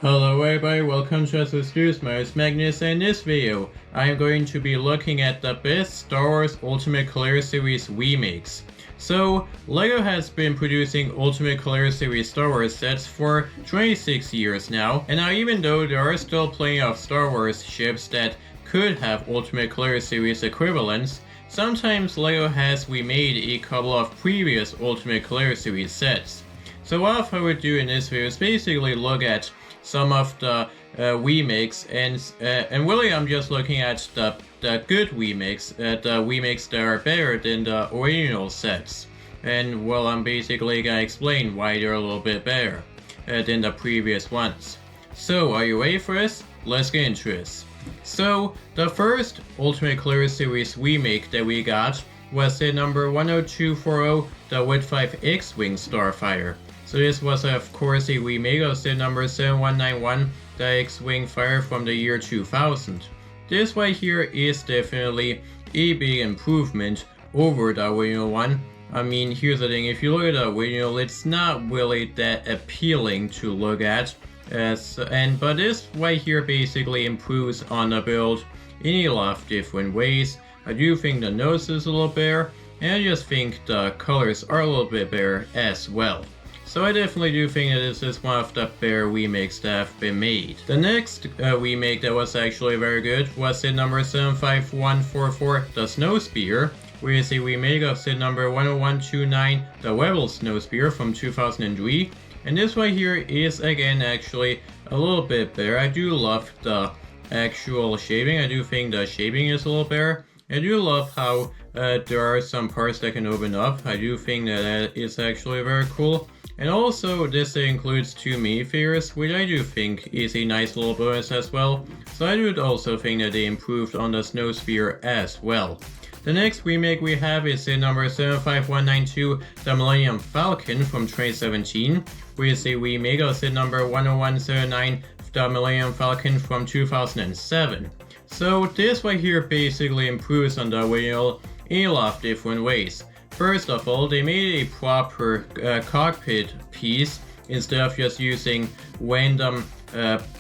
Hello everybody, welcome to Studios. My name is Magnus, and in this video, I am going to be looking at the best Star Wars Ultimate Color Series remakes. So, LEGO has been producing Ultimate Color Series Star Wars sets for 26 years now, and now even though there are still plenty of Star Wars ships that could have Ultimate Color Series equivalents, sometimes LEGO has remade a couple of previous Ultimate Color Series sets. So what I would do in this video is basically look at some of the remakes, and really I'm just looking at the good remakes, the remakes that are better than the original sets. And well, I'm basically gonna explain why they're a little bit better than the previous ones. So are you ready for this? Let's get into this. So the first Ultimate Color Series remake that we got was the number 10240, the Wit 5 X-Wing Starfighter. So this was of course a remake of set number 7191, the X-Wing fighter from the year 2000. This right here is definitely a big improvement over the original one. I mean, here's the thing, if you look at the original, it's not really that appealing to look at. But this right here basically improves on the build in a lot of different ways. I do think the nose is a little better, and I just think the colors are a little bit better as well. So I definitely do think that this is one of the better remakes that have been made. The next remake that was actually very good was set number 75144, the Snowspeeder, which is a remake of set number 10129, the Rebel Snowspeeder from 2003. And this right here is again actually a little bit better. I do love the actual shaping. I do think the shaping is a little better. I do love how there are some parts that can open up. I do think that is actually very cool. And also this includes two minifigures, which I do think is a nice little bonus as well. So I do also think that they improved on the Snowspeeder as well. The next remake we have is in number 75192, the Millennium Falcon from 2017, which is a remake of set number 10179, the Millennium Falcon from 2007. So this right here basically improves on the original in a lot of different ways. First of all, they made a proper cockpit piece instead of just using random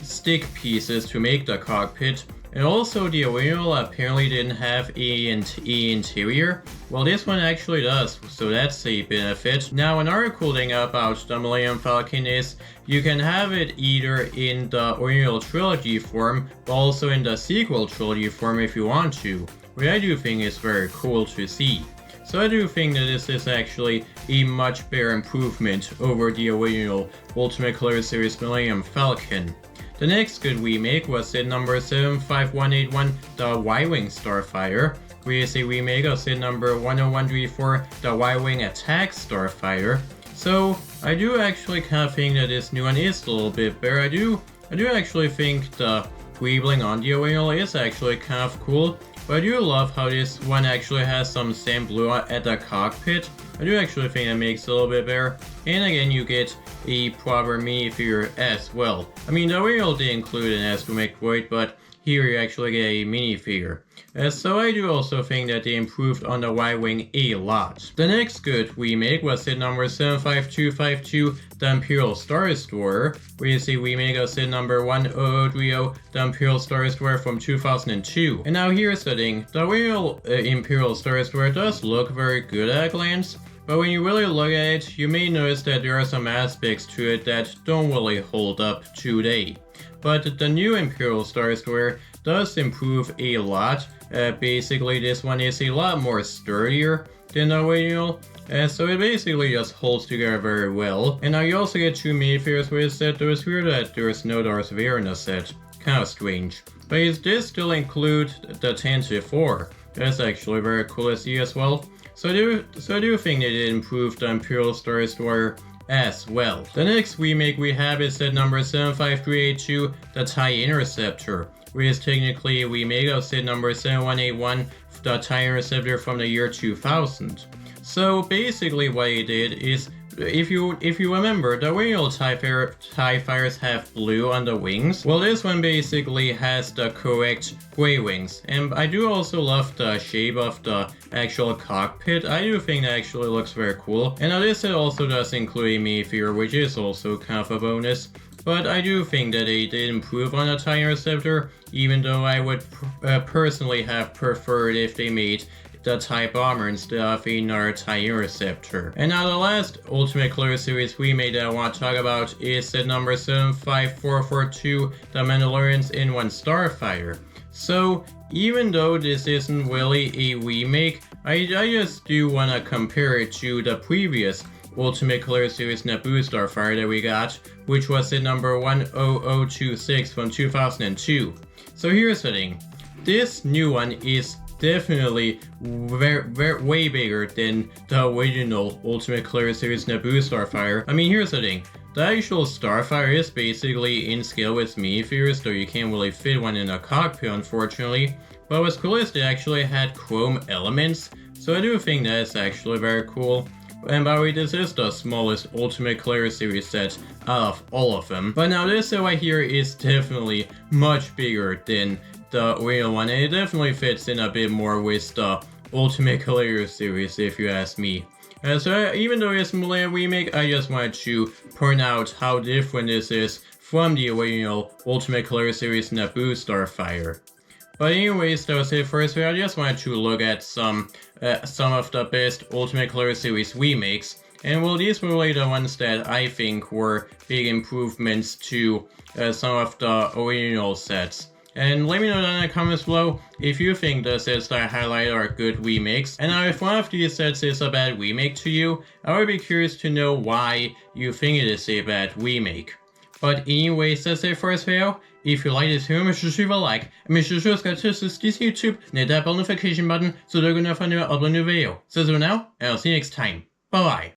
stick pieces to make the cockpit. And also the original apparently didn't have an interior. Well, this one actually does, so that's a benefit. Now another cool thing about the Millennium Falcon is you can have it either in the original trilogy form, but also in the sequel trilogy form if you want to, which I do think is very cool to see. So I do think that this is actually a much better improvement over the original Ultimate Color Series Millennium Falcon. The next good remake was set number 75181, the Y-Wing Starfighter, which is a remake of set number 10134, the Y-Wing Attack Starfighter. So I do actually kind of think that this new one is a little bit better. I do actually think the greebling on the original is actually kind of cool. But I do love how this one actually has some sand blue at the cockpit. I do actually think that makes it a little bit better. And again, you get a proper minifigure as well. I mean, the original did include an astromech droid, but here you actually get a minifigure. So I do also think that they improved on the Y-Wing a lot. The next good remake was set number 75252, the Imperial Star Destroyer, which is a remake of set number 10030, the Imperial Star Destroyer from 2002. And now here's the thing, the real Imperial Star Destroyer does look very good at a glance, but when you really look at it, you may notice that there are some aspects to it that don't really hold up today. But the new Imperial Star Destroyer does improve a lot. Basically this one is a lot more sturdier than the original, so it basically just holds together very well. And now you also get two minifigures with this set, though it's weird that there's no Darth Vader in the set, kind of strange. But it did still include the Tantive 4, that's actually very cool to see as well. So I do think they did improve the Imperial Star Destroyer as well. The next remake we have is set number 75382, the TIE Interceptor, which is technically a remake of set number 7181, the TIE Interceptor from the year 2000. So basically what it did is, if you remember, the original TIE Fighters have blue on the wings. Well, this one basically has the correct gray wings. And I do also love the shape of the actual cockpit. I do think that actually looks very cool. And now this set also does include a minifigure, which is also kind of a bonus. but I do think that they did improve on the tie interceptor, even though I would personally have preferred if they made the TIE Bomber instead of another TIE Interceptor. And now the last Ultimate Color Series remake that I want to talk about is set number 75442, The Mandalorians in One Starfighter. So even though this isn't really a remake, I just do want to compare it to the previous Ultimate Color Series Naboo Starfighter that we got, which was set number 10026 from 2002. So here's the thing. This new one is definitely way bigger than the original Ultimate Color Series Naboo Starfighter. I mean, here's the thing. The actual Starfighter is basically in scale with minifigures, though you can't really fit one in a cockpit, unfortunately. But what's cool is they actually had chrome elements, so I do think that is actually very cool. And by the way, this is the smallest Ultimate Color Series set out of all of them. But now this set right here is definitely much bigger than the original one, and it definitely fits in a bit more with the Ultimate Color Series, if you ask me. So even though it's a remake, I just wanted to point out how different this is from the original Ultimate Color Series Naboo Starfighter. But anyways, that was it for this video. I just wanted to look at some of the best Ultimate Color Series remakes. And well, these were really the ones that I think were big improvements to some of the original sets. And let me know down in the comments below if you think the sets that I highlighted are good remakes. And now if one of these sets is a bad remake to you, I would be curious to know why you think it is a bad remake. But anyways, that's it for this video. If you like this video, make sure to leave a like, and make sure to subscribe to this YouTube, and hit that bell notification button so that you're gonna find out when I upload a new video. So that's it for now, and I'll see you next time. Bye bye.